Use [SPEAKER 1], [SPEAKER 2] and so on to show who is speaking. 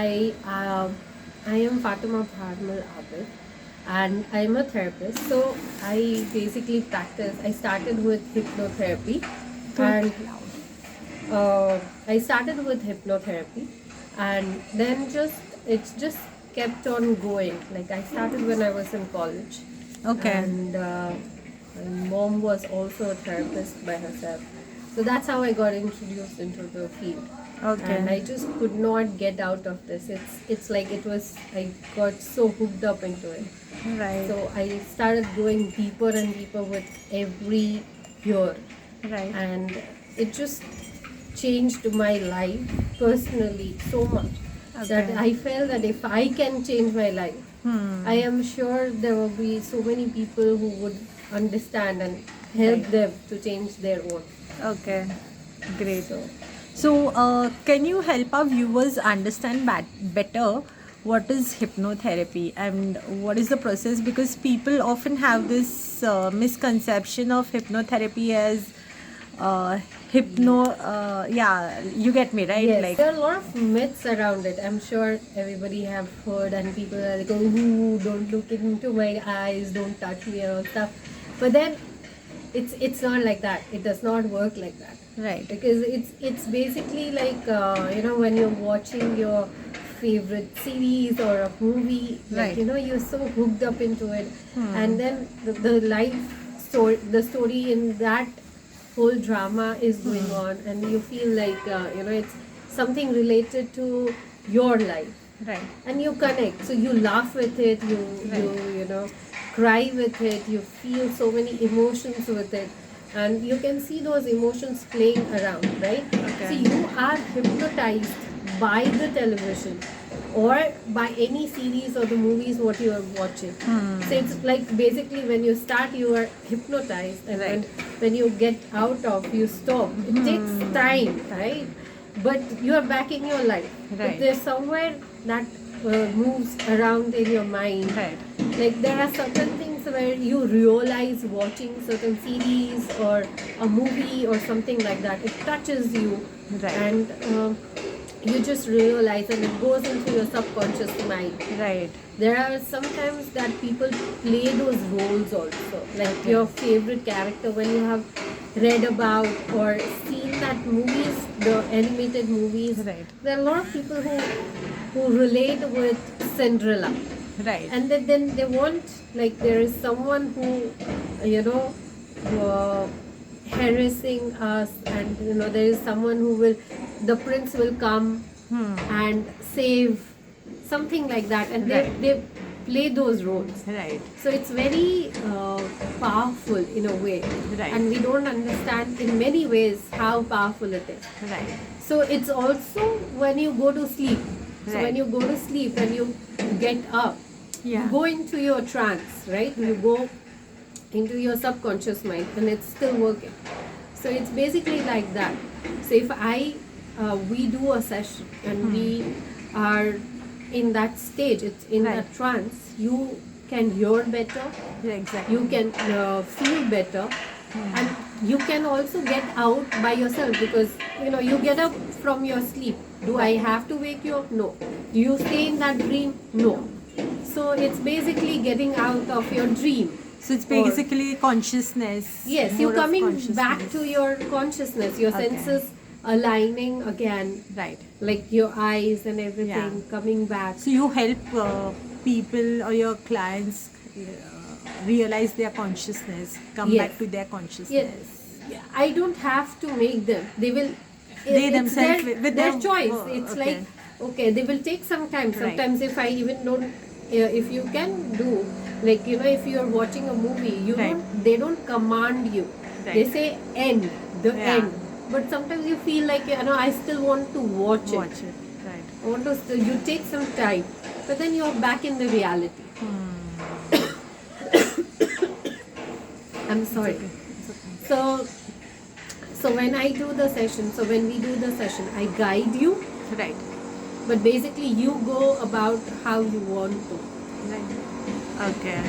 [SPEAKER 1] I am Fatima Bharmal Abid, and I'm a therapist. So I basically practice. I started with hypnotherapy, and I started with hypnotherapy, and then just kept on going. Like I started when I was in college,
[SPEAKER 2] Okay.
[SPEAKER 1] and my mom was also a therapist by herself. So that's how I got introduced into the field.
[SPEAKER 2] Okay.
[SPEAKER 1] And I just could not get out of this. It's like it was, I got so hooked up into it.
[SPEAKER 2] Right.
[SPEAKER 1] So I started going deeper and deeper with every year,
[SPEAKER 2] Right.
[SPEAKER 1] and it just changed my life personally so much that
[SPEAKER 2] Okay.
[SPEAKER 1] I felt that if I can change my life, I am sure there will be so many people who would understand and help
[SPEAKER 2] Right.
[SPEAKER 1] them to change their own.
[SPEAKER 2] Okay. Great.
[SPEAKER 1] So
[SPEAKER 2] So, can you help our viewers understand better what is hypnotherapy and what is the process? Because people often have this misconception of hypnotherapy as yeah, you get me, right?
[SPEAKER 1] yes,
[SPEAKER 2] Like,
[SPEAKER 1] there are a lot of myths around it. I'm sure everybody have heard, and people are like, "Oh, don't look into my eyes, don't touch me," and all stuff. But then, it's not like that. It does not work like that.
[SPEAKER 2] right.
[SPEAKER 1] Because it's basically like when you're watching your favorite series or a movie, like
[SPEAKER 2] Right.
[SPEAKER 1] you're so hooked up into it, and then the life story, the story in that whole drama is going on, and you feel like it's something related to your life,
[SPEAKER 2] Right.
[SPEAKER 1] and you connect, so you laugh with it, you
[SPEAKER 2] Right.
[SPEAKER 1] cry with it, you feel so many emotions with it, and you can see those emotions playing around, right?
[SPEAKER 2] Okay.
[SPEAKER 1] So you are hypnotized by the television or by any series or the movies what you are watching. So it's like basically when you start you are hypnotized, and
[SPEAKER 2] Right.
[SPEAKER 1] when you get out of, you stop. It takes time, right? But you are back in your life. But
[SPEAKER 2] Right.
[SPEAKER 1] there's somewhere that moves around in your mind.
[SPEAKER 2] Right.
[SPEAKER 1] Like there are certain things where you realize watching certain series or a movie or something like that. It touches you,
[SPEAKER 2] Right.
[SPEAKER 1] and you just realize, and it goes into your subconscious mind.
[SPEAKER 2] Right.
[SPEAKER 1] There are sometimes that people play those roles also, like
[SPEAKER 2] Okay.
[SPEAKER 1] your favorite character when you have read about or seen that movies, the animated movies.
[SPEAKER 2] Right.
[SPEAKER 1] There are a lot of people who relate with Cinderella,
[SPEAKER 2] Right.
[SPEAKER 1] and then they want, like there is someone who uh, harassing us, and there is someone who will, the prince will come and save, something like that, and
[SPEAKER 2] Right.
[SPEAKER 1] they play those roles.
[SPEAKER 2] Right.
[SPEAKER 1] So it's very powerful in a way,
[SPEAKER 2] Right.
[SPEAKER 1] and we don't understand in many ways how powerful it is.
[SPEAKER 2] Right.
[SPEAKER 1] So it's also when you go to sleep. So
[SPEAKER 2] Right.
[SPEAKER 1] when you go to sleep and you get up,
[SPEAKER 2] Yeah.
[SPEAKER 1] you go into your trance, right? You go into your subconscious mind, and it's still working. So it's basically like that. So if we do a session and we are in that stage, it's in
[SPEAKER 2] Right.
[SPEAKER 1] that trance, you can hear better,
[SPEAKER 2] Yeah, exactly.
[SPEAKER 1] you can feel better, and you can also get out by yourself, because you get up from your sleep. Do I have to wake you up? No. Do you stay in that dream? No. So it's basically getting out of your dream.
[SPEAKER 2] So it's
[SPEAKER 1] Or-
[SPEAKER 2] basically consciousness.
[SPEAKER 1] Yes,
[SPEAKER 2] more
[SPEAKER 1] you're
[SPEAKER 2] of
[SPEAKER 1] coming back
[SPEAKER 2] consciousness.
[SPEAKER 1] to your consciousness, your
[SPEAKER 2] Okay.
[SPEAKER 1] senses aligning again,
[SPEAKER 2] Right.
[SPEAKER 1] like your eyes and everything
[SPEAKER 2] Yeah.
[SPEAKER 1] coming back.
[SPEAKER 2] So you help people or your clients realize their consciousness, come
[SPEAKER 1] Yes.
[SPEAKER 2] back to their consciousness.
[SPEAKER 1] Yes, I don't have to make them. They will.
[SPEAKER 2] They
[SPEAKER 1] it's
[SPEAKER 2] themselves
[SPEAKER 1] their,
[SPEAKER 2] with
[SPEAKER 1] their
[SPEAKER 2] their-
[SPEAKER 1] choice.
[SPEAKER 2] oh,
[SPEAKER 1] It's
[SPEAKER 2] okay.
[SPEAKER 1] like, okay, they will take some time.
[SPEAKER 2] Right.
[SPEAKER 1] Sometimes if I even don't, if you can do, like if you are watching a movie,
[SPEAKER 2] Right.
[SPEAKER 1] they don't command you.
[SPEAKER 2] Right.
[SPEAKER 1] They say end, the
[SPEAKER 2] Yeah.
[SPEAKER 1] end. But sometimes you feel like I still want to watch it.
[SPEAKER 2] Watch it. Right.
[SPEAKER 1] I want to still, you take some time, but then you're back in the reality. I'm sorry.
[SPEAKER 2] It's okay.
[SPEAKER 1] So when I do the session, so when we do the session, I guide you,
[SPEAKER 2] Right.
[SPEAKER 1] but basically you go about how you want to.
[SPEAKER 2] Right. Okay.